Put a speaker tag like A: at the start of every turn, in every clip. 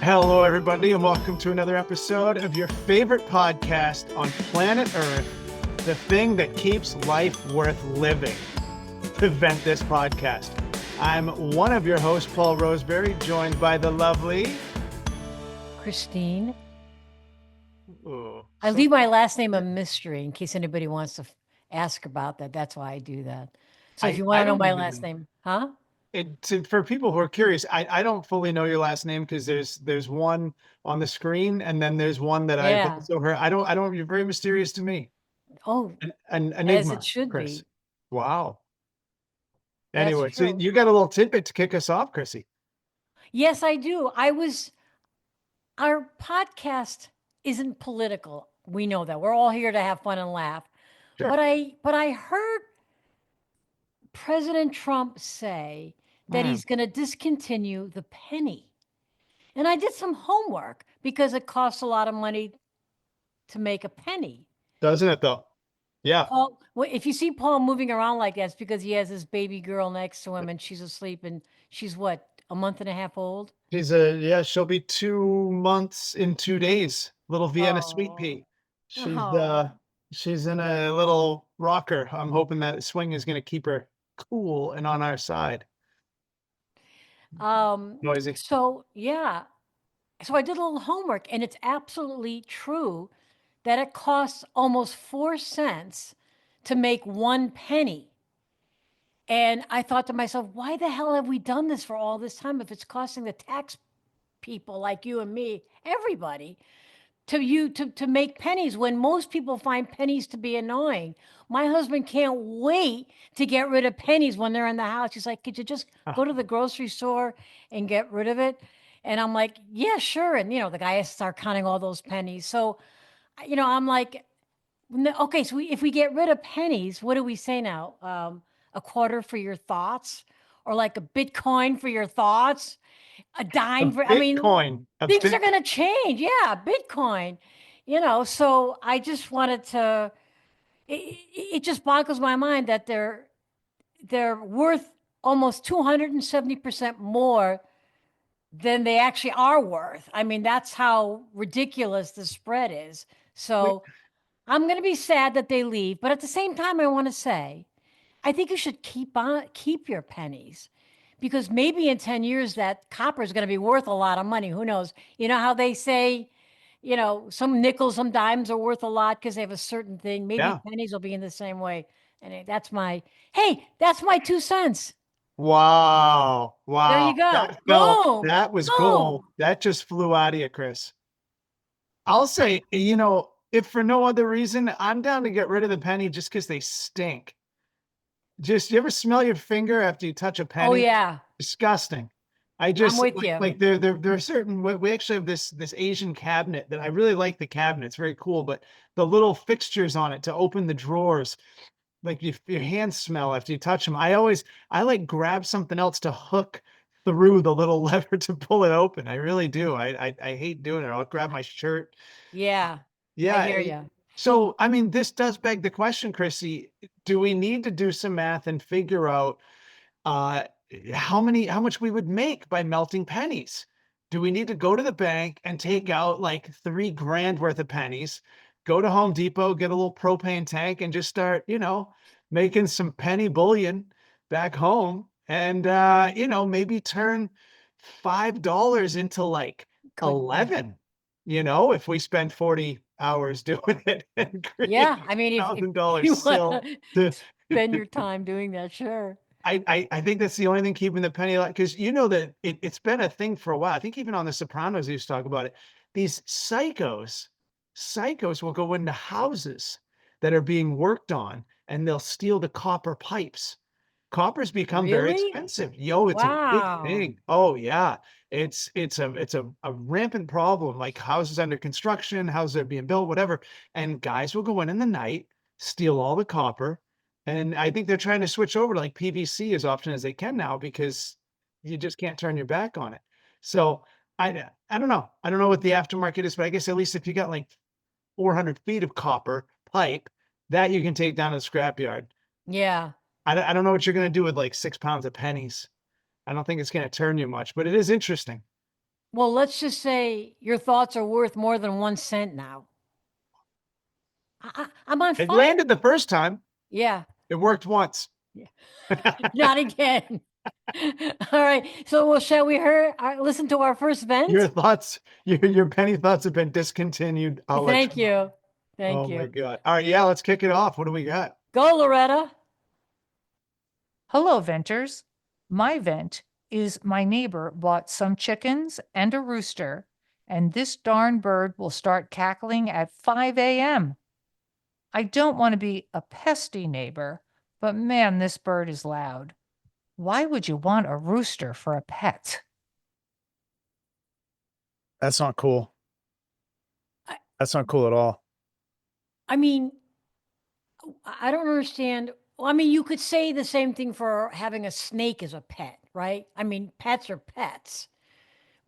A: Hello, everybody, and welcome to another episode of your favorite podcast on planet Earth, the thing that keeps life worth living, the Ventthis podcast. I'm one of your hosts, Paul Roseberry, joined by the lovely
B: Christine.
A: Ooh,
B: I leave my last name a mystery in case anybody wants to ask about that. That's why I do that. So if you want
A: I
B: to know
A: don't
B: my last
A: even.
B: name, huh?
A: For people who are curious, I don't fully know your last name because there's one on the screen and then there's one that I've
B: Yeah.
A: also heard. I don't. You're very mysterious to me.
B: Oh,
A: An
B: as it
A: enigma,
B: should
A: Chris.
B: be.
A: Wow.
B: That's
A: Anyway, so
B: true.
A: you got a little tidbit to kick us off, Chrissy.
B: Yes, I do. Our podcast isn't political. We know that. We're all here to have fun and laugh.
A: Sure.
B: But I heard President Trump say that
A: Hmm.
B: he's going to discontinue the penny. And I did some homework because it costs a lot of money to make a penny.
A: Doesn't it though? Yeah.
B: Paul, if you see Paul moving around like that, it's because he has his baby girl next to him and she's asleep and she's what, a month and a half old?
A: She'll be 2 months in 2 days. Little Vienna sweet
B: Oh,
A: pea. She's
B: oh.
A: she's in a little rocker. I'm hoping that swing is gonna keep her cool and on our side. Noisy.
B: So yeah. So I did a little homework and it's absolutely true that it costs almost 4 cents to make one penny. And I thought to myself, why the hell have we done this for all this time if it's costing the tax people like you and me, everybody, to make pennies when most people find pennies to be annoying. My husband can't wait to get rid of pennies when they're in the house. He's like, could you just go
A: Oh,
B: to the grocery store and get rid of it? And I'm like, yeah, sure. And the guy has to start counting all those pennies. So, I'm like, okay, so if we get rid of pennies, what do we say now? A quarter for your thoughts, or like a Bitcoin for your thoughts, a
A: a
B: dime for, I mean,
A: Bitcoin. A
B: things are
A: bit.
B: going to change. Yeah, Bitcoin. So I just wanted to, it just boggles my mind that they're worth almost 270% more than they actually are worth. I mean, that's how ridiculous the spread is.
A: Wait,
B: So I'm going to be sad that they leave, but at the same time, I want to say, I think you should keep your pennies because maybe in 10 years that copper is going to be worth a lot of money. Who knows? You know how they say, some nickels, some dimes are worth a lot because they have a certain thing. Maybe
A: yeah.
B: pennies will be in the same way. And that's my 2 cents.
A: Wow.
B: There you
A: Wow.
B: go.
A: That felt
B: Boom.
A: that was gold.
B: Boom.
A: That just flew out of you, Chris. I'll say, if for no other reason, I'm down to get rid of the penny just because they stink. Just you ever smell your finger after you touch a
B: Oh,
A: penny?
B: yeah.
A: Disgusting. I
B: I'm
A: just
B: with
A: like
B: you.
A: like there are certain we actually have this Asian cabinet that I really like the cabinet. It's very cool, but the little fixtures on it to open the drawers, like your hands smell after you touch them. I like grab something else to hook through the little lever to pull it open. I really do. I hate doing it. I'll grab my shirt.
B: Yeah. I
A: Yeah.
B: hear you.
A: So I mean, this does beg the question, Chrissy, do we need to do some math and figure out uh, how much we would make by melting pennies? Do we need to go to the bank and take out like 3 grand worth of pennies, go to Home Depot, get a little propane tank and just start, making some penny bullion back home and, maybe turn $5 into like
B: Good.
A: 11, if we spend 40 hours doing it and
B: Yeah.
A: create
B: I mean, if
A: $1,000
B: you want
A: still
B: to
A: to
B: spend your time doing that, sure.
A: I think that's the only thing keeping the penny alive because you know that it's been a thing for a while. I think even on The Sopranos, they used to talk about it. These psychos will go into houses that are being worked on and they'll steal the copper pipes. Copper's become very
B: Really?
A: expensive. Yo, it's a big
B: Wow.
A: thing. Oh yeah. It's a rampant problem, like houses under construction, houses that are being built, whatever. And guys will go in the night, steal all the copper. And I think they're trying to switch over to like PVC as often as they can now because you just can't turn your back on it. So I don't know. I don't know what the aftermarket is, but I guess at least if you got like 400 feet of copper pipe, that you can take down to the scrapyard.
B: Yeah.
A: I don't know what you're gonna do with like 6 pounds of pennies. I don't think it's gonna turn you much, but it is interesting.
B: Well, let's just say your thoughts are worth more than 1 cent now. I'm on
A: It
B: fire.
A: landed the first time.
B: Yeah,
A: It worked once.
B: yeah. Not again. All right. So, well, shall we listen to our first
A: Your
B: vent?
A: thoughts, your penny thoughts have been discontinued. I'll let
B: Thank
A: you know.
B: you. Thank
A: Oh my
B: you.
A: God. All right, yeah, let's kick it off. What do we got?
B: Go, Loretta.
C: Hello, Venters. My vent is my neighbor bought some chickens and a rooster, and this darn bird will start cackling at 5 a.m. I don't want to be a pesty neighbor, but man, this bird is loud. Why would you want a rooster for a pet?
A: That's not cool.
B: I,
A: That's not cool at all.
B: I mean, I don't understand. Well, I mean, you could say the same thing for having a snake as a pet, right? I mean, pets are pets.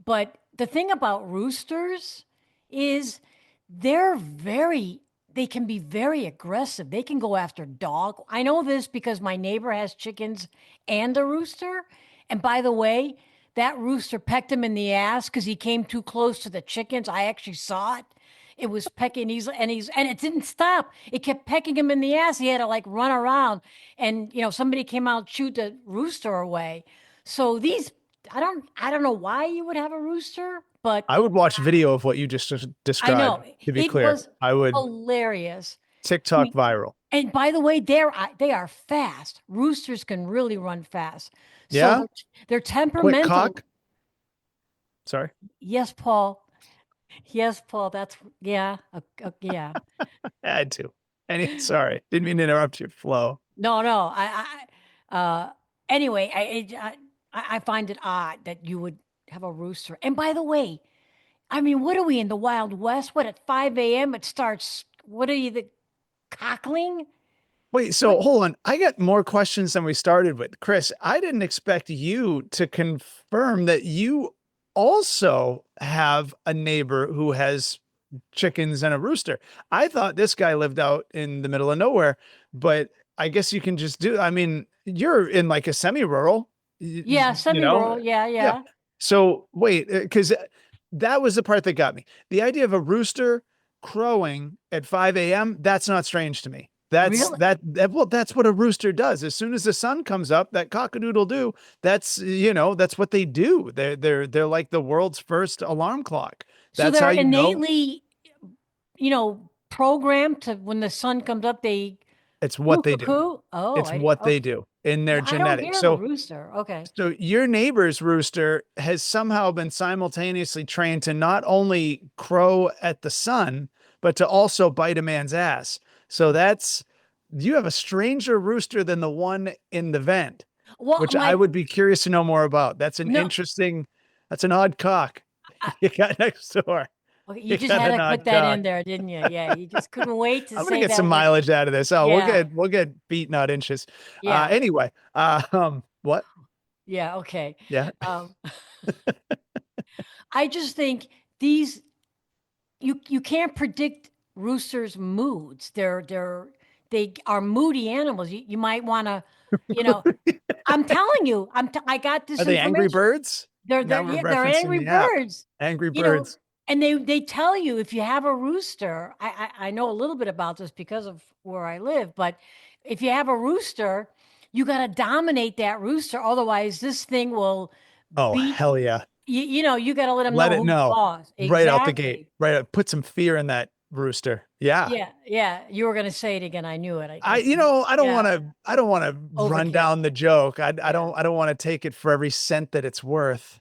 B: But the thing about roosters is they're very, they can be very aggressive. They can go after dog. I know this because my neighbor has chickens and a rooster. And by the way, that rooster pecked him in the ass because he came too close to the chickens. I actually saw it. It was pecking, and it didn't stop. It kept pecking him in the ass. He had to like run around, and somebody came out, shoot the rooster away. So I don't know why you would have a rooster, but
A: I would watch video of what you just
B: I
A: described,
B: know
A: to be
B: it
A: clear.
B: was
A: I would
B: hilarious. I
A: TikTok
B: mean,
A: viral.
B: and by the way, they are fast. Roosters can really run fast. So
A: Yeah?
B: they're
A: Quick
B: temperamental.
A: cock. Sorry.
B: Yes, Paul. Yes, Paul. That's yeah. Yeah.
A: I had to. Sorry. Didn't mean to interrupt your flow.
B: No, no. Anyway, I find it odd that you would have a rooster. And by the way, I mean, what are we in the Wild West? What at 5 a.m. it starts? What are you the cackling?
A: Wait,
B: What?
A: so hold on. I got more questions than we started with. Chris, I didn't expect you to confirm that you also have a neighbor who has chickens and a rooster. I thought this guy lived out in the middle of nowhere, but I guess you can just do, I mean, you're in like a semi-rural,
B: Yeah,
A: you know?
B: semi-rural. Yeah,
A: Yeah.
B: yeah.
A: So wait, because that was the part that got me. The idea of a rooster crowing at 5 a.m., that's not strange to me.
B: Really?
A: Well, that's what a rooster does. As soon as the sun comes up, that cock-a-doodle do. That's what they do. They're like the world's first alarm clock.
B: So
A: That's how
B: they're
A: you know
B: innately, programmed to when the sun comes up, they
A: it's what
B: coo
A: they
B: coo
A: do.
B: coo. Oh,
A: It's what
B: okay.
A: they do in their
B: Well, I don't
A: genetics.
B: hear the
A: So
B: rooster. Okay.
A: so your neighbor's rooster has somehow been simultaneously trained to not only crow at the sun, but to also bite a man's ass. So you have a stranger rooster than the one in the vent,
B: Well,
A: which I would be curious to know more about.
B: no,
A: That's an odd cock
B: I,
A: you got next door.
B: okay, you
A: You
B: just
A: got
B: had
A: an
B: to
A: odd
B: put that
A: cock.
B: in there, didn't you? Yeah, you just couldn't wait to
A: I'm gonna
B: say
A: get some
B: that word.
A: mileage out of this. Oh,
B: Yeah,
A: we'll get feet, not inches.
B: yeah,
A: Anyway, what?
B: yeah. Okay.
A: Yeah.
B: Um, I just think these you can't predict roosters' moods. They are moody animals. You might want to, you know. I'm telling you, I got
A: Are
B: this
A: they Angry
B: information.
A: Birds?
B: They're
A: Now we're
B: yeah, they're
A: referencing
B: angry
A: the app.
B: birds,
A: Angry
B: you know,
A: Birds.
B: and they tell you if you have a rooster. I know a little bit about this because of where I live, but if you have a rooster, you got to dominate that rooster. Otherwise, this thing will
A: Oh,
B: beat
A: hell yeah.
B: you got to let them
A: Let
B: know
A: it
B: who's
A: know
B: boss.
A: right out the gate.
B: Exactly.
A: Right. Put some fear in that rooster. Yeah.
B: Yeah, yeah. You were gonna say it again. I knew it.
A: I
B: Yeah,
A: don't want to run
B: overkill.
A: down the joke.
B: Yeah.
A: I don't want to take it for every cent that it's worth.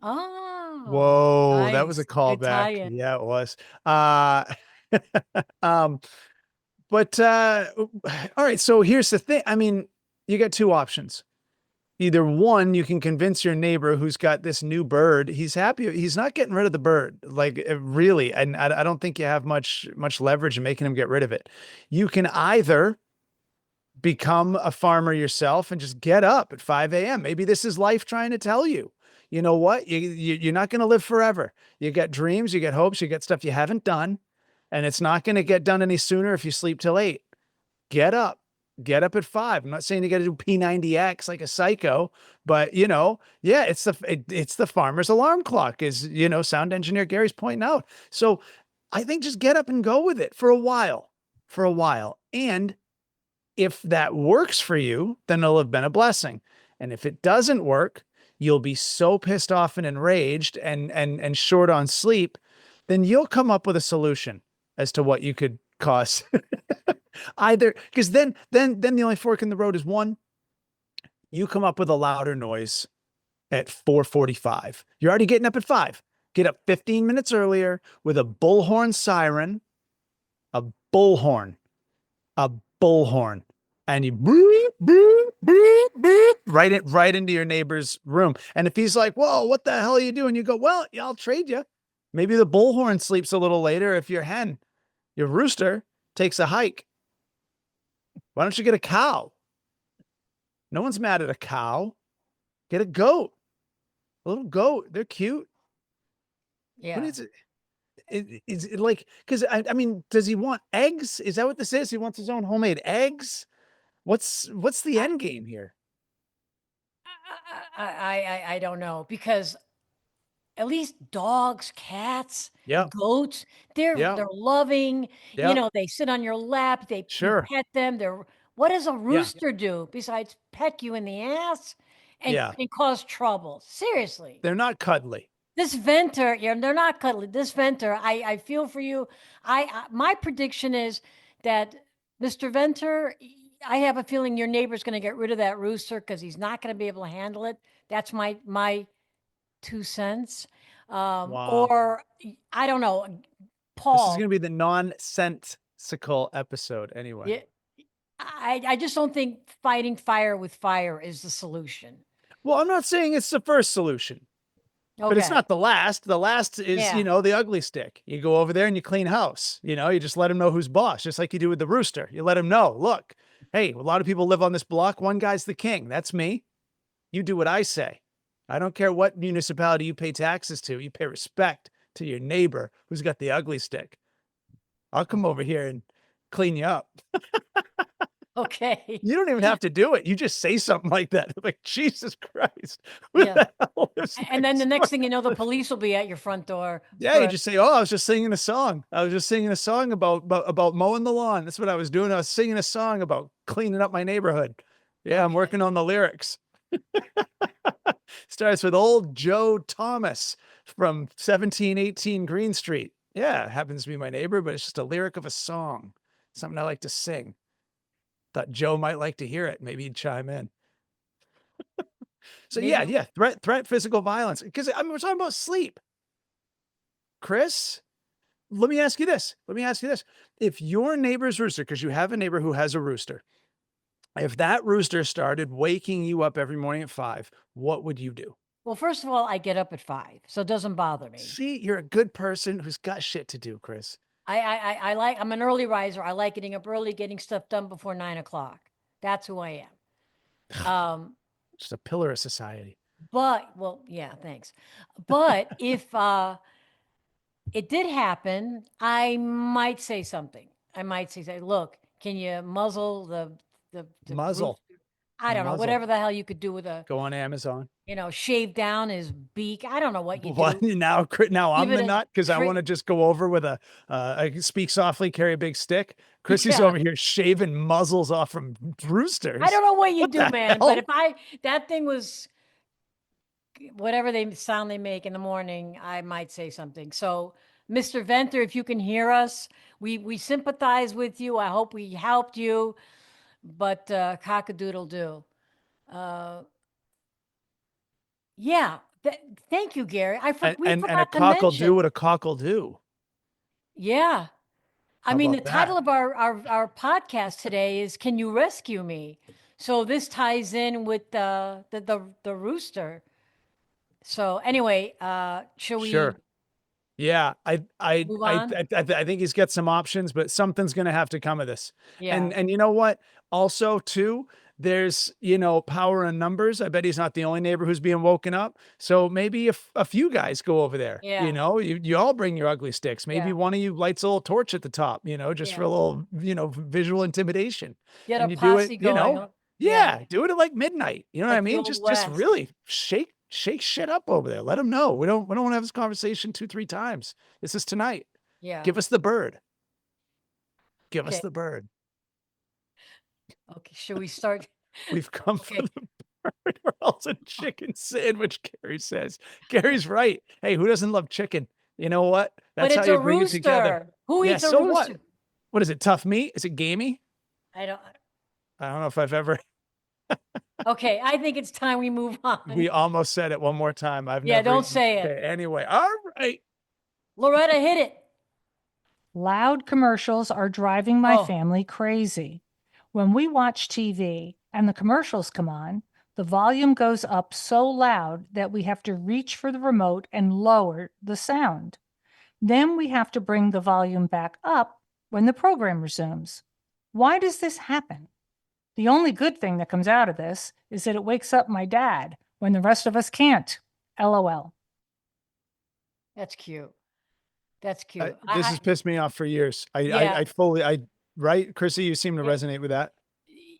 B: Oh,
A: Whoa, that was a
B: nice. Good
A: callback.
B: tie-in.
A: Yeah, it was. Uh, um, but all right. So here's the thing. I mean, you got two options. Either one, you can convince your neighbor who's got this new bird, he's happy. He's not getting rid of the bird, like really. And I don't think you have much leverage in making him get rid of it. You can either become a farmer yourself and just get up at 5 a.m. Maybe this is life trying to tell you, you know what? You're not going to live forever. You got dreams, you got hopes, you got stuff you haven't done, and it's not going to get done any sooner if you sleep till 8. Get up, Get up at 5. I'm not saying you got to do P90X like a psycho, but yeah, it's the farmer's alarm clock, is, sound engineer Gary's pointing out. So I think just get up and go with it for a while, And if that works for you, then it'll have been a blessing. And if it doesn't work, you'll be so pissed off and enraged and short on sleep, then you'll come up with a solution as to what you could cause. Either, because then the only fork in the road is one, you come up with a louder noise at 4:45. You're already getting up at 5. Get up 15 minutes earlier with a bullhorn siren, a bullhorn, a bullhorn, and you boop, boop, boop, boop, right into your neighbor's room. And if he's like, "Whoa, what the hell are you doing?" You go, "Well, yeah, I'll trade you. Maybe the bullhorn sleeps a little later if your rooster takes a hike. Why don't you get a cow? No one's mad at a cow. Get a goat, a little goat. They're cute. What
B: Yeah.
A: is it? Is it like, because I mean, does he want eggs? Is that what this is? He wants his own homemade eggs? What's the
B: I,
A: end game here?
B: I don't know, because at least dogs, cats,
A: Yep.
B: goats, they're
A: Yep.
B: loving.
A: Yep.
B: They sit on your lap, you
A: Sure.
B: pet them. What does a
A: Yeah.
B: rooster do besides peck you in the ass
A: Yeah.
B: and cause trouble? Seriously.
A: They're not cuddly.
B: This Venter, they're not cuddly. This Venter, I feel for you. My prediction is that Mr. Venter, I have a feeling your neighbor's going to get rid of that rooster because he's not going to be able to handle it. That's my 2 cents.
A: Wow.
B: Or I don't know,
A: This is
B: Paul.
A: going to be the nonsensical episode anyway.
B: Yeah, I just don't think fighting fire with fire is the solution.
A: Well, I'm not saying it's the first solution, but it's
B: Okay.
A: not the last. The last is,
B: Yeah.
A: the ugly stick. You go over there and you clean house. You just let him know who's boss, just like you do with the rooster. You let him know, look, hey, a lot of people live on this block. One guy's the king. That's me. You do what I say. I don't care what municipality you pay taxes to. You pay respect to your neighbor who's got the ugly stick. I'll come over here and clean you up.
B: Okay.
A: You don't even have to do it. You just say something like that. Like, Jesus Christ. Who
B: Yeah.
A: the hell lives
B: And then the
A: next
B: next
A: door?
B: thing you know, the police will be at your front door.
A: Yeah, you just say, "Oh, I was just singing a song. I was just singing a song about mowing the lawn. That's what I was doing. I was singing a song about cleaning up my neighborhood. Yeah, I'm
B: Okay.
A: working on the lyrics." Starts with old Joe Thomas from 1718 Green Street. Yeah, happens to be my neighbor, but it's just a lyric of a song. Something I like to sing. Thought Joe might like to hear it. Maybe he'd chime in. So
B: Maybe.
A: yeah, threat, physical violence. Because I mean, we're talking about sleep. Chris, let me ask you this. If your neighbor's rooster, because you have a neighbor who has a rooster, if that rooster started waking you up every morning at 5, what would you do?
B: Well, first of all, I get up at 5, so it doesn't bother me.
A: See, you're a good person who's got shit to do, Chris.
B: I'm an early riser. I like getting up early, getting stuff done before 9 o'clock. That's who I am.
A: Just a pillar of society.
B: Well, yeah, thanks. But if it did happen, I might say something. Look, can you muzzle the
A: Muzzle.
B: rooster? I don't know,
A: Muzzle.
B: whatever the hell you could do with
A: Go on Amazon.
B: shave down his beak. I don't know what you
A: What
B: do.
A: now? Now I'm
B: Give
A: the
B: it a
A: nut because I
B: tri-
A: want to just go over with I speak softly, carry a big stick. Chrissy's
B: Yeah.
A: over here shaving muzzles off from roosters.
B: I don't know what you
A: What
B: do,
A: the
B: man.
A: hell?
B: But that thing was whatever sound they make in the morning, I might say something. So, Mr. Venter, if you can hear us, we sympathize with you. I hope we helped you, but cock-a-doodle do. Yeah. Thank you, Gary. We
A: And a
B: forgot to
A: cock'll do
B: mention.
A: what a cock'll do.
B: Yeah. I
A: How
B: mean, the
A: about
B: title
A: that?
B: of our podcast today is "Can You Rescue Me?" So this ties in with the rooster. So anyway, shall we
A: Sure. Yeah,
B: move on?
A: I think he's got some options, but something's going to have to come of this.
B: Yeah.
A: And you know what? Also, too, There's, power in numbers. I bet he's not the only neighbor who's being woken up. So maybe if a few guys go over there,
B: Yeah.
A: you all bring your ugly sticks. Maybe
B: Yeah.
A: one of you lights a little torch at the top, just for
B: Yeah.
A: a little, visual intimidation.
B: Get a
A: And you do it,
B: posse going. Yeah.
A: yeah, do it at like midnight. You know what I
B: Like the
A: mean?
B: Old
A: Just
B: West.
A: really shake shit up over there. Let them know. We don't want to have this conversation 2, 3 times. This is tonight.
B: Yeah.
A: Give us the bird. Give us
B: Okay.
A: the bird.
B: Okay. Should we start?
A: We've come for
B: Okay.
A: the bird or else a chicken sandwich, Gary says. Gary's right. Hey, who doesn't love chicken? You know what?
B: But
A: That's how
B: it's
A: you
B: a
A: bring it together.
B: rooster. Who
A: Yeah,
B: eats a
A: so what?
B: rooster?
A: What is it? Tough meat? Is it gamey?
B: I don't.
A: I don't know if I've ever
B: Okay. I think it's time we move on.
A: we almost said it one more time. I've
B: Yeah.
A: never
B: Don't
A: eaten.
B: say it.
A: Okay, anyway. All right.
B: Loretta, hit it.
C: Loud commercials are driving my
B: Oh.
C: family crazy. When we watch TV and the commercials come on, the volume goes up so loud that we have to reach for the remote and lower the sound. Then we have to bring the volume back up when the program resumes. Why does this happen? The only good thing that comes out of this is that it wakes up my dad when the rest of us can't. LOL.
B: That's cute. That's cute.
A: This has pissed me off for years.
B: Yeah.
A: I fully, right? Chrissy, you seem to
B: Yeah.
A: resonate with that.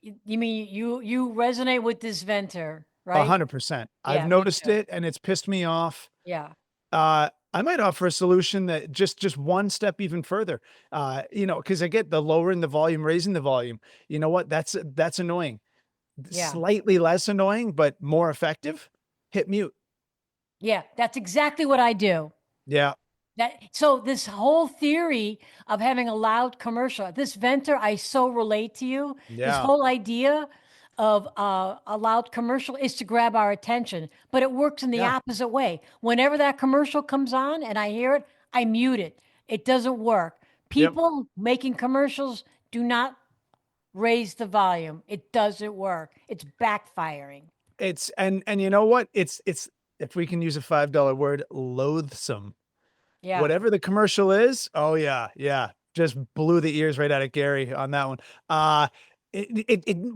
B: You mean you resonate with this Ventthis, right?
A: 100%. I've
B: Yeah, me
A: noticed
B: too.
A: it and it's pissed me off.
B: Yeah.
A: I might offer a solution that just one step even further. Because I get the lowering the volume, raising the volume. You know what? That's annoying.
B: Yeah.
A: Slightly less annoying, but more effective. Hit mute.
B: Yeah. That's exactly what I do.
A: Yeah.
B: So this whole theory of having a loud commercial, this Ventthis, I so relate to you. This
A: Yeah.
B: whole idea of a loud commercial is to grab our attention, but it works in the
A: Yeah.
B: opposite way. Whenever that commercial comes on and I hear it, I mute it. It doesn't work. People making commercials do not raise the volume. It doesn't work. It's backfiring.
A: It's and you know what? It's if we can use a $5 word, loathsome.
B: Yeah.
A: Whatever the commercial is, oh yeah, yeah. Just blew the ears right out of Gary on that one.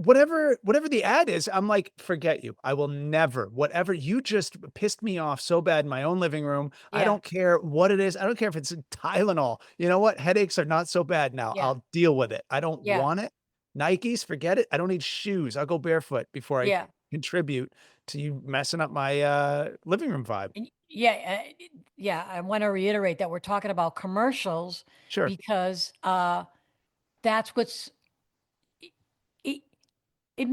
A: Whatever the ad is, I'm like, forget you. I will never, whatever you just pissed me off so bad in my own living room. I
B: Yeah.
A: don't care what it is. I don't care if it's Tylenol. You know what? Headaches are not so bad now.
B: Yeah.
A: I'll deal with it. I don't
B: Yeah.
A: want it. Nikes, forget it. I don't need shoes. I'll go barefoot before I
B: Yeah.
A: contribute to you messing up my living room vibe.
B: And yeah, I want to reiterate that we're talking about commercials
A: Sure.
B: because that's what's it, it,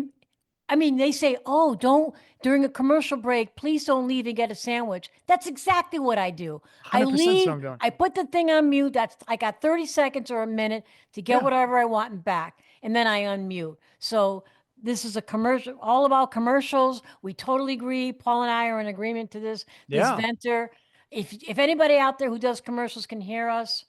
B: I mean, they say, "Oh, don't during a commercial break, please don't leave and get a sandwich." That's exactly what I do. I
A: 100%
B: leave,
A: so I'm doing.
B: I put the thing on mute. I got 30 seconds or a minute to get
A: Yeah.
B: whatever I want and back, and then I unmute. So this is a commercial, all about commercials. We totally agree. Paul and I are in agreement to this. This
A: Yeah.
B: Ventthis. If anybody out there who does commercials can hear us,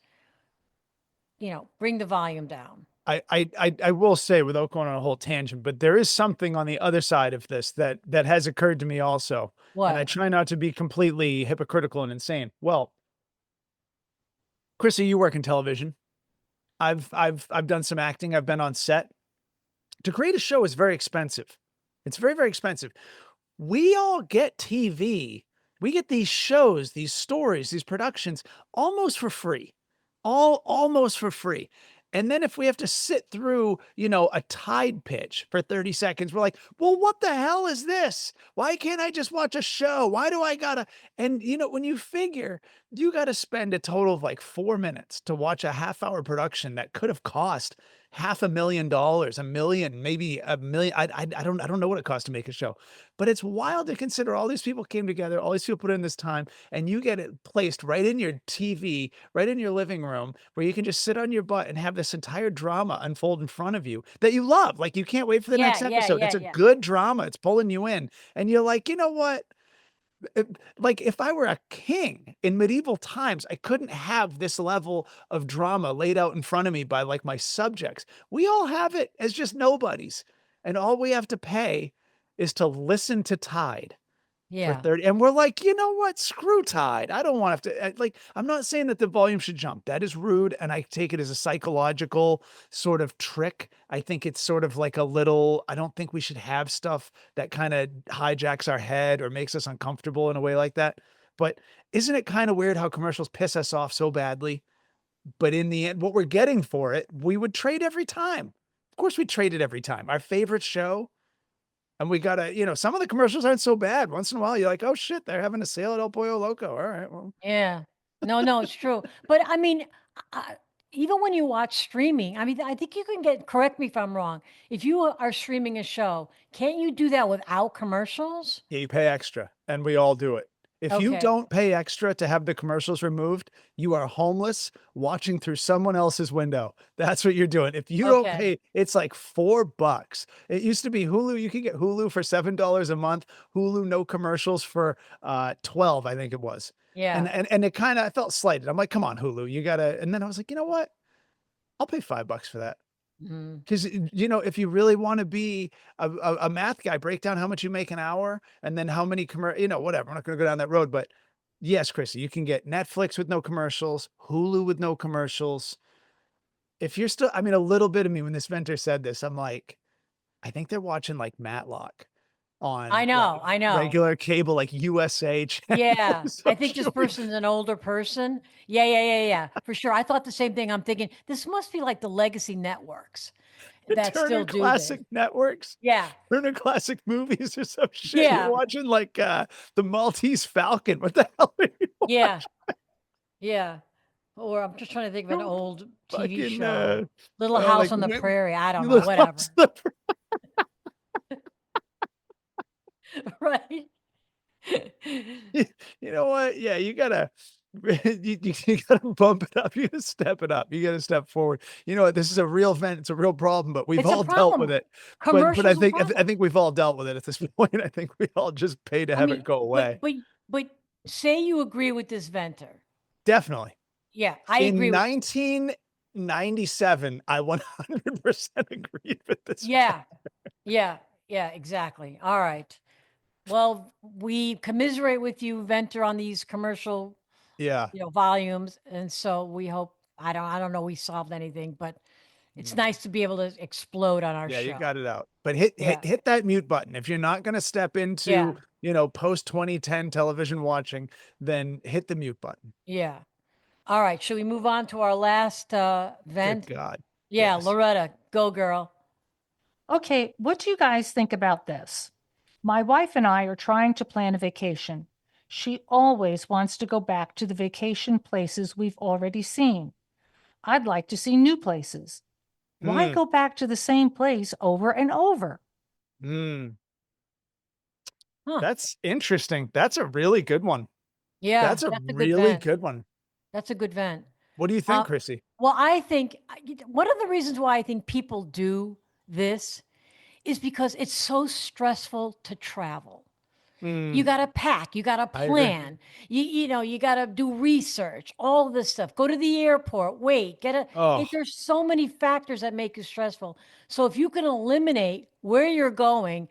B: bring the volume down.
A: I will say, without going on a whole tangent, but there is something on the other side of this that has occurred to me also. And I
B: What?
A: try not to be completely hypocritical and insane. Well, Chrissy, you work in television. I've done some acting. I've been on set. To create a show is very expensive. It's very, very expensive. We all get TV. We get these shows, these stories, these productions almost for free. Almost for free. And then if we have to sit through, a Tide pitch for 30 seconds, we're like, well, what the hell is this? Why can't I just watch a show? Why do I gotta? And when you figure you gotta spend a total of like 4 minutes to watch a half-hour production that could have cost $500,000, a million, maybe a million. I don't know what it costs to make a show, but it's wild to consider all these people came together, all these people put in this time, and you get it placed right in your TV, right in your living room, where you can just sit on your butt and have this entire drama unfold in front of you that you love. Like you can't wait for the
B: Yeah,
A: next
B: yeah,
A: episode.
B: yeah,
A: It's a
B: yeah.
A: good drama. It's pulling you in, and you're like, you know what? Like if I were a king in medieval times, I couldn't have this level of drama laid out in front of me by like my subjects. We all have it as just nobodies. And all we have to pay is to listen to Tide. for
B: Yeah.
A: 30, and we're like, "You know what? Screw Tide. I don't want to have to," like, I'm not saying that the volume should jump. That is rude, and I take it as a psychological sort of trick. I think it's sort of like a little, I don't think we should have stuff that kinda hijacks our head or makes us uncomfortable in a way like that. But isn't it kinda weird how commercials piss us off so badly? But in the end, what we're getting for it, we would trade every time. Of course, we trade it every time. Our favorite show, and we gotta, some of the commercials aren't so bad. Once in a while, you're like, "Oh shit, they're having a sale at El Pollo Loco. All right, well."
B: Yeah. No, no, it's true. But I mean, I even when you watch streaming, I mean, I think you can get, correct me if I'm wrong. If you are streaming a show, can't you do that without commercials?
A: Yeah, you pay extra, and we all do it. If you
B: Okay.
A: don't pay extra to have the commercials removed, you are homeless watching through someone else's window. That's what you're doing. If you don't
B: Okay.
A: pay, it's like $4. It used to be Hulu. You could get Hulu for $7 a month. Hulu no commercials for 12, I think it was. And
B: Yeah.
A: and and it kind of, I felt slighted. I'm like, come on, Hulu, you gotta. And then I was like, you know what? I'll pay $5 for that.
B: Mhm.
A: 'Cause, if you really wanna be a math guy, break down how much you make an hour and then how many whatever, I'm not gonna go down that road, but yes, Chrissy, you can get Netflix with no commercials, Hulu with no commercials. If you're still, I mean, a little bit of me when this Venter said this, I'm like, I think they're watching, like, Matlock
B: I
A: on, like,
B: know, I know.
A: regular cable, like, USA
B: Yeah.
A: channels.
B: I
A: I'm
B: think this
A: sure we
B: person's an older person. Yeah, yeah, yeah, yeah, for sure. I thought the same thing. I'm thinking, this must be like the legacy networks
A: the
B: that
A: Turner
B: still do this.
A: Classic Networks,
B: Yeah.
A: Turner Classic Movies or some shit. You're
B: Yeah.
A: watching, like, the Maltese Falcon. What the hell are you
B: Yeah. Yeah. Or I'm just trying to think of an
A: watching?
B: old TV
A: Fucking,
B: show. Little House
A: like,
B: on the
A: when
B: Prairie. I don't
A: you
B: know,
A: look on
B: whatever.
A: slipper.
B: Right?
A: You know what? Yeah, you gotta you gotta bump it up, you gotta step it up, you gotta step forward. You know what? This is a real event, it's a real problem, but we've
B: It's a
A: all dealt with
B: problem.
A: it. But I
B: Commercials a
A: think I
B: problem.
A: think we've all dealt with it at this point. I think we all just pay to
B: I
A: have it
B: mean,
A: go away.
B: but say you agree with this Venter.
A: Definitely.
B: Yeah, I agree
A: In
B: with
A: 1997, I 100% agreed with this.
B: yeah, yeah, yeah, exactly. All right. Well, we commiserate with you, Venter, on these commercial,
A: Yeah.
B: volumes, and so we hope I don't know we solved anything, but it's
A: Mm.
B: nice to be able to explode on our
A: Yeah, you
B: show.
A: got it out. But hit
B: Yeah,
A: hit hit that mute button. If you're not gonna step into,
B: yeah,
A: post 2010 television watching, then hit the mute button.
B: yeah. All right, should we move on to our last,
A: Good
B: vent?
A: God.
B: Yeah,
A: Yes.
B: Loretta, go girl.
C: Okay, what do you guys think about this? My wife and I are trying to plan a vacation. She always wants to go back to the vacation places we've already seen. I'd like to see new places. Why
A: Hmm.
C: go back to the same place over and over?
A: Hmm.
B: Huh.
A: That's interesting. That's a really good one.
B: Yeah,
A: That's a
B: that's a good
A: really
B: vent.
A: good one.
B: That's a good vent.
A: What do you think,
B: Uh,
A: Chrissy?
B: well, I think one of the reasons why I think people do this is because it's so stressful to travel. You
A: Hmm.
B: gotta pack, you gotta
A: I agree.
B: plan, you gotta do research, all this stuff. Go to the airport, wait,
A: Oh,
B: there's so many factors that make it stressful. So if you can eliminate where you're going,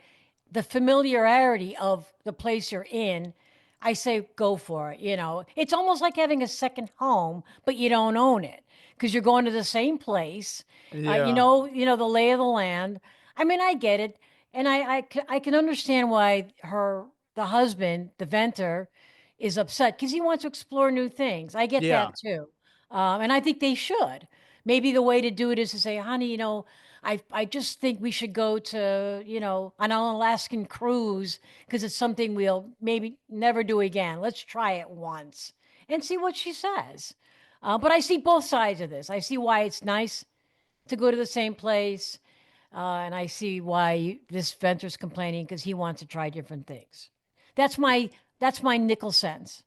B: the familiarity of the place you're in, I say go for it. It's almost like having a second home, but you don't own it because you're going to the same place.
A: yeah.
B: The lay of the land. I mean, I get it, and I can understand why the husband, the Venter, is upset because he wants to explore new things. I get
A: Yeah.
B: that too, and I think they should. Maybe the way to do it is to say, honey, I just think we should go to, on an Alaskan cruise because it's something we'll maybe never do again. Let's try it once and see what she says. But I see both sides of this. I see why it's nice to go to the same place, and I see why this Venter's complaining because he wants to try different things. That's my that's my nickel cents.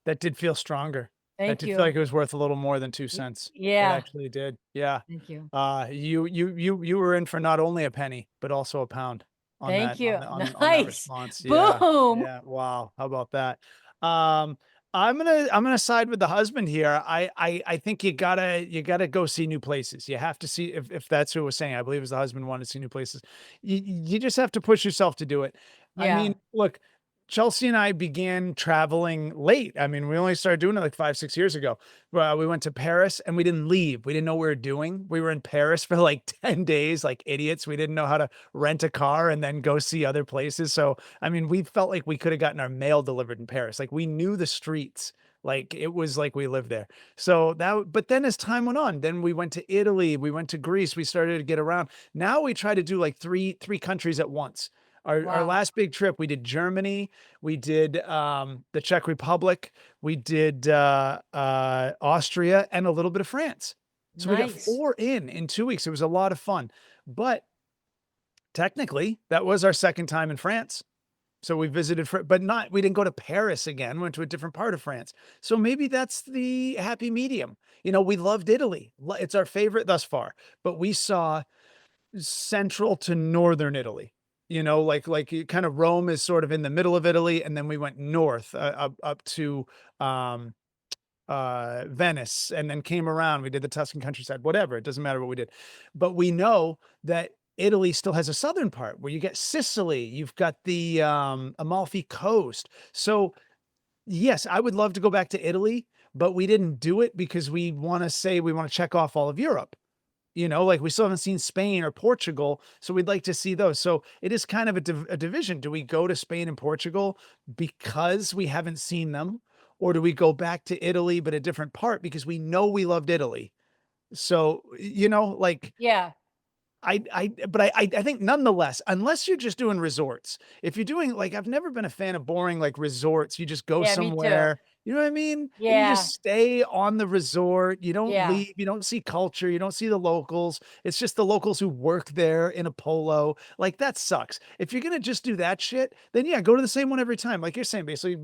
A: That did feel stronger. That
B: Thank
A: did feel
B: you.
A: like it was worth a little more than 2
B: Y-
A: cents. It
B: Yeah,
A: actually did. Yeah.
B: thank you.
A: You were in for not only a penny, but also a pound on
B: Thank
A: that
B: you.
A: on that
B: Nice.
A: response. Yeah.
B: Boom.
A: Yeah. Wow. How about that? Um, I'm gonna side with the husband here. I think you gotta go see new places. You have to see, if that's who was saying. I believe it was the husband wanted to see new places. You just have to push yourself to do it. I
B: Yeah.
A: mean, look. Chelsea and I began traveling late. I mean, we only started doing it like 5, 6 years ago. We went to Paris and we didn't leave. We didn't know what we were doing. We were in Paris for like 10 days, like idiots. We didn't know how to rent a car and then go see other places. So, I mean, we felt like we could have gotten our mail delivered in Paris. Like we knew the streets. Like it was like we lived there. So but then as time went on, then we went to Italy, we went to Greece, we started to get around. Now we try to do like three countries at once. Our
B: Wow.
A: last big trip, we did Germany, we did the Czech Republic, we did Austria, and a little bit of France. So we got
B: Nice.
A: 4 in 2 weeks. It was a lot of fun. But technically, that was our second time in France. So we visited, but not, we didn't go to Paris again, went to a different part of France. So maybe that's the happy medium. We loved Italy. It's our favorite thus far, but we saw central to northern Italy. Kind of Rome is sort of in the middle of Italy, and then we went north up to um, Venice, and then came around. We did the Tuscan countryside, whatever. It doesn't matter what we did, but we know that Italy still has a southern part where you get Sicily. You've got the Amalfi Coast. So yes, I would love to go back to Italy, but we didn't do it because we want to check off all of Europe. Like we still haven't seen Spain or Portugal, so we'd like to see those. So it is kind of a division. Do we go to Spain and Portugal because we haven't seen them, or do we go back to Italy but a different part because we know we loved Italy? So, like
B: Yeah.
A: but I think nonetheless, unless you're just doing resorts, if you're doing like, I've never been a fan of boring like resorts. You just go
B: Yeah, me too.
A: somewhere, you know what I mean? And you
B: Yeah.
A: just stay on the resort. You don't
B: Yeah.
A: leave. You don't see culture. You don't see the locals. It's just the locals who work there in a polo. Like that sucks. If you're gonna just do that shit, then yeah, go to the same one every time. Like you're saying, basically,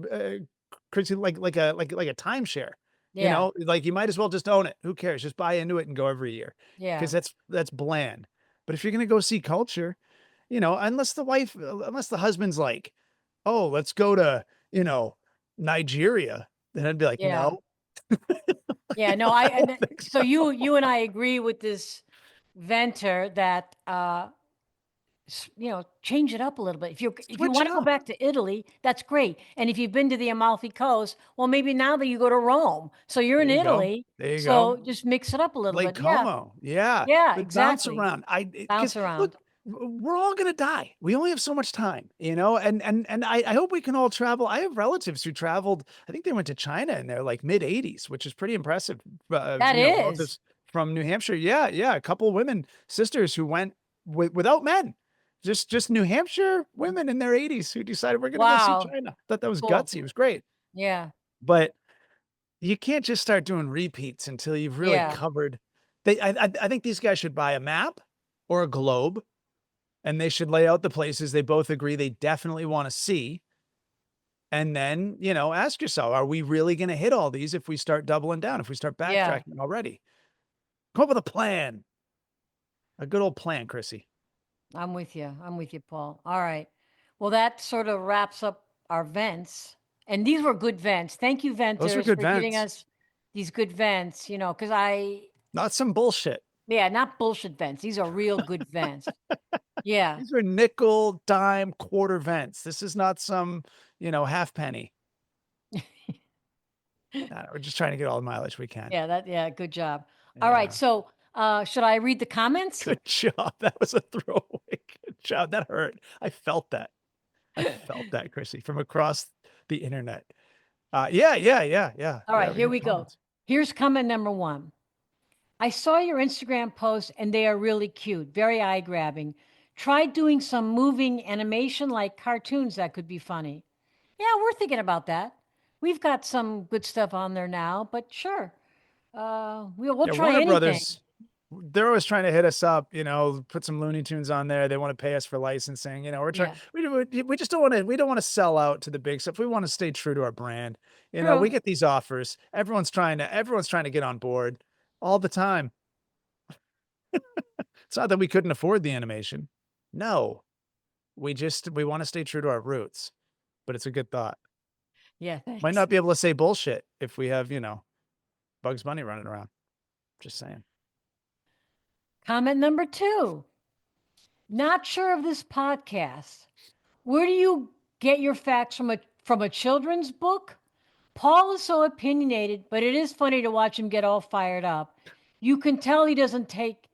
A: like a timeshare.
B: Yeah.
A: Like you might as well just own it. Who cares? Just buy into it and go every year because
B: Yeah.
A: that's bland. But if you're gonna go see culture, unless the husband's like, "Oh, let's go to, Nigeria," then I'd be like,
B: Yeah.
A: "No,
B: Yeah. No,
A: I don't
B: and
A: think
B: so
A: so."
B: you and I agree with this Venter that change it up a little bit. If you
A: Switch
B: want
A: it
B: to go
A: up.
B: back to Italy, that's great. And if you've been to the Amalfi Coast, well, maybe now that you go to Rome, so you're
A: There
B: in
A: you go.
B: Italy,
A: There you go.
B: so just mix it up a little
A: Lake
B: bit. Yeah.
A: Como. Yeah.
B: Yeah.
A: But bounce
B: Exactly.
A: around. Because
B: Bounce
A: look,
B: around.
A: we're all gonna die. We only have so much time, and I hope we can all travel. I have relatives who traveled. I think they went to China in their like mid-80s, which is pretty impressive.
B: That is.
A: Relatives from New Hampshire. Yeah, yeah. A couple of women, sisters who went without men. Just New Hampshire women in their 80s who decided we're gonna go see
B: Wow.
A: China. Thought that was
B: Cool.
A: gutsy. It was great.
B: Yeah.
A: But you can't just start doing repeats until you've really
B: Yeah.
A: covered. I think these guys should buy a map or a globe, and they should lay out the places they both agree they definitely want to see. And then, ask yourself, are we really going to hit all these if we start doubling down, if we start
B: Yeah.
A: backtracking already? Come up with a plan, a good old plan, Chrissy.
B: I'm with you. I'm with you, Paul. All right. Well, that sort of wraps up our vents. And these were good vents. Thank you,
A: Those are
B: Venters,
A: good
B: for giving
A: vents,
B: us these good vents, because
A: not some bullshit.
B: yeah, not bullshit vents. These are real good vents. Yeah.
A: These are nickel, dime, quarter vents. This is not some, half penny. No, we're just trying to get all the mileage we can.
B: Yeah, good job. All right.
A: Yeah.
B: So, should I read the comments?
A: Good job. That was a throwaway. Good job. That hurt. I felt that. I felt that, Chrissy, from across the internet. Yeah.
B: All right,
A: Yeah,
B: here
A: good
B: we go.
A: comments.
B: Here's comment number 1. I saw your Instagram posts and they are really cute, very eye grabbing. Try doing some moving animation like cartoons that could be funny. Yeah, we're thinking about that. We've got some good stuff on there now, but sure. We'll
A: Yeah,
B: try
A: Warner
B: anything.
A: Brothers, they're always trying to hit us up, put some Looney Tunes on there. They want to pay us for licensing. We're trying,
B: Yeah,
A: we just don't want to, we don't want to sell out to the big stuff. We want to stay true to our brand. We
B: true.
A: get these offers. Everyone's trying to get on board all the time. It's not that we couldn't afford the animation. No, we want to stay true to our roots, but it's a good thought.
B: Yeah,
A: Might
B: thanks.
A: not be able to say bullshit if we have, Bugs Bunny running around. Just saying.
B: Comment number 2. Not sure of this podcast. Where do you get your facts from a children's book. Paul is so opinionated, but it is funny to watch him get all fired up. You can tell he doesn't take.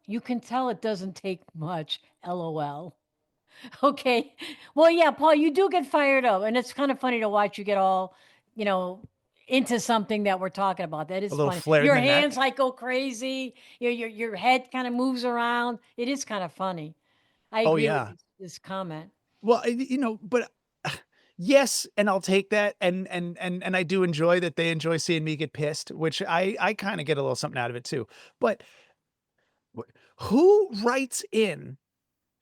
B: You can tell it doesn't take much. LOL. Okay. Well, yeah, Paul, you do get fired up, and it's kind of funny to watch you get all, you know, into something that we're talking about. That
A: A
B: is
A: little
B: funny.
A: flare in
B: Your
A: the neck.
B: hands like go crazy. Your head kind of moves around. It is kind of funny. I
A: Oh
B: agree with
A: yeah.
B: this comment.
A: Well, but yes, and I'll take that, and I do enjoy that they enjoy seeing me get pissed, which I kind of get a little something out of it too. But who writes in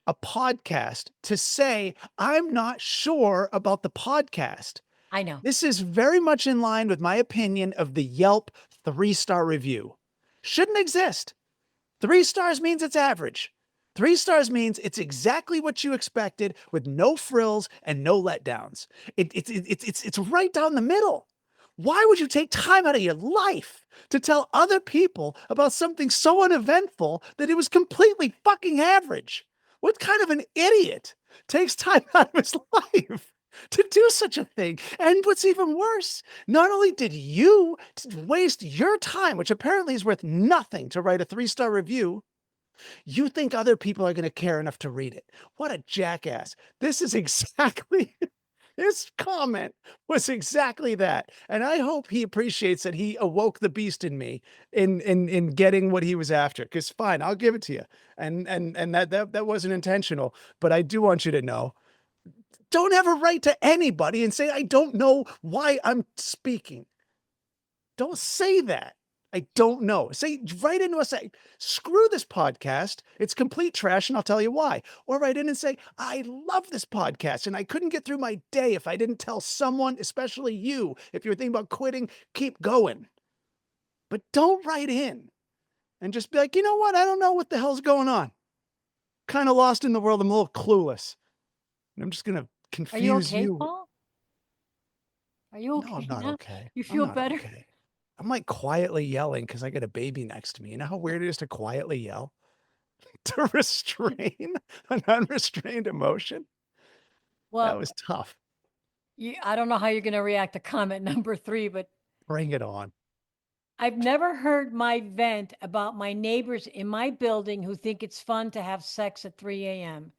A: a podcast to say, I'm not sure about the podcast?
B: I know.
A: This is very much in line with my opinion of the Yelp 3-star review. Shouldn't exist. 3 stars means it's average. 3 stars means it's exactly what you expected with no frills and no letdowns. It's right down the middle. Why would you take time out of your life to tell other people about something so uneventful that it was completely fucking average? What kind of an idiot takes time out of his life to do such a thing? And what's even worse, not only did you waste your time, which apparently is worth nothing to write a 3-star review, you think other people are going to care enough to read it. What a jackass. This is exactly his comment was exactly that. And I hope he appreciates that he awoke the beast in me in getting what he was after. Because fine, I'll give it to you. And that wasn't intentional. But I do want you to know, don't ever write to anybody and say, I don't know why I'm speaking. Don't say that. I don't know. Say write into us, say, screw this podcast. It's complete trash, and I'll tell you why. Or write in and say, I love this podcast, and I couldn't get through my day if I didn't tell someone, especially you. If you're thinking about quitting, keep going. But don't write in and just be like, you know what? I don't know what the hell's going on. Kind of lost in the world. I'm a little clueless. And I'm just gonna
B: Are you
A: confuse
B: okay,
A: you.
B: Paul? Are you
A: No, I'm
B: okay
A: not
B: now?
A: okay.
B: You
A: I'm
B: feel
A: not
B: better?
A: okay. I'm like quietly yelling because I got a baby next to me. You know how weird it is to quietly yell? To restrain an unrestrained emotion? That
B: Well,
A: was tough.
B: I don't know how you're going to react to comment number 3, but
A: Bring it on.
B: I've never heard my vent about my neighbors in my building who think it's fun to have sex at 3 a.m.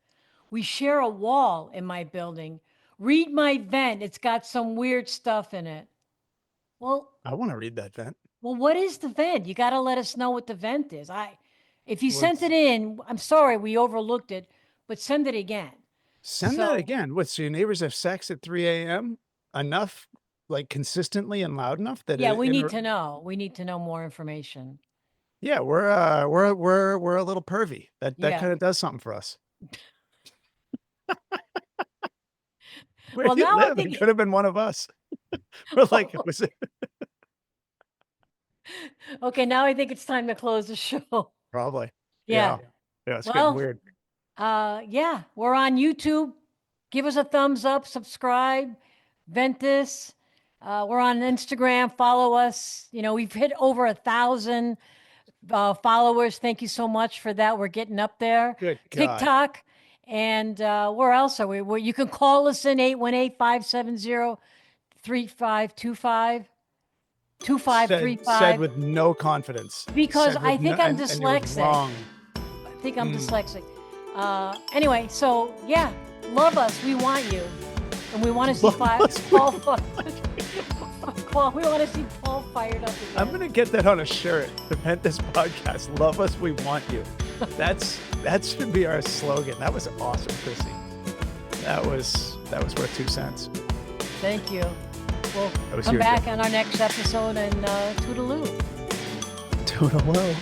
B: We share a wall in my building. Read my vent. It's got some weird stuff in it. Well,
A: I want to read that, Vent.
B: what is the vent? You got to let us know what the vent is. If you sent
A: Let's
B: it in, I'm sorry we overlooked it, but send it again.
A: send that
B: So,
A: again. What, so your neighbors have sex at 3 a.m. enough, like consistently and loud enough that
B: yeah,
A: it,
B: we need to know. We need to know more information.
A: yeah, we're a little pervy. That
B: Yeah.
A: kind of does something for us. Where
B: Well,
A: do you
B: now I
A: live? It
B: think
A: could have been one of us. We're like, was it
B: okay, now I think it's time to close the show.
A: probably?
B: Yeah.
A: Yeah. Yeah, it's getting
B: Well,
A: weird.
B: yeah, we're on YouTube. Give us a thumbs up, subscribe, Ventthis. We're on Instagram. Follow us. You know, we've hit over 1,000 followers. Thank you so much for that. We're getting up there.
A: Good God.
B: TikTok. And where else are we? Well, you can call us in 818-570-3525. 2535.
A: Said with no confidence.
B: Because
A: Said with
B: I think I'm
A: and it was
B: dyslexic.
A: wrong.
B: I think I'm dyslexic. Anyway, so yeah, love us. We want you. And we want to see Paul. We want to see Paul fired up again.
A: I'm gonna get that on a shirt. The Ventthis podcast. Love us, we want you. That should be our slogan. That was awesome, Chrissy. That was worth 2 cents.
B: Thank you. We'll
A: That was
B: come
A: your
B: back
A: joke.
B: on our next episode and toodaloo.
A: Toodaloo.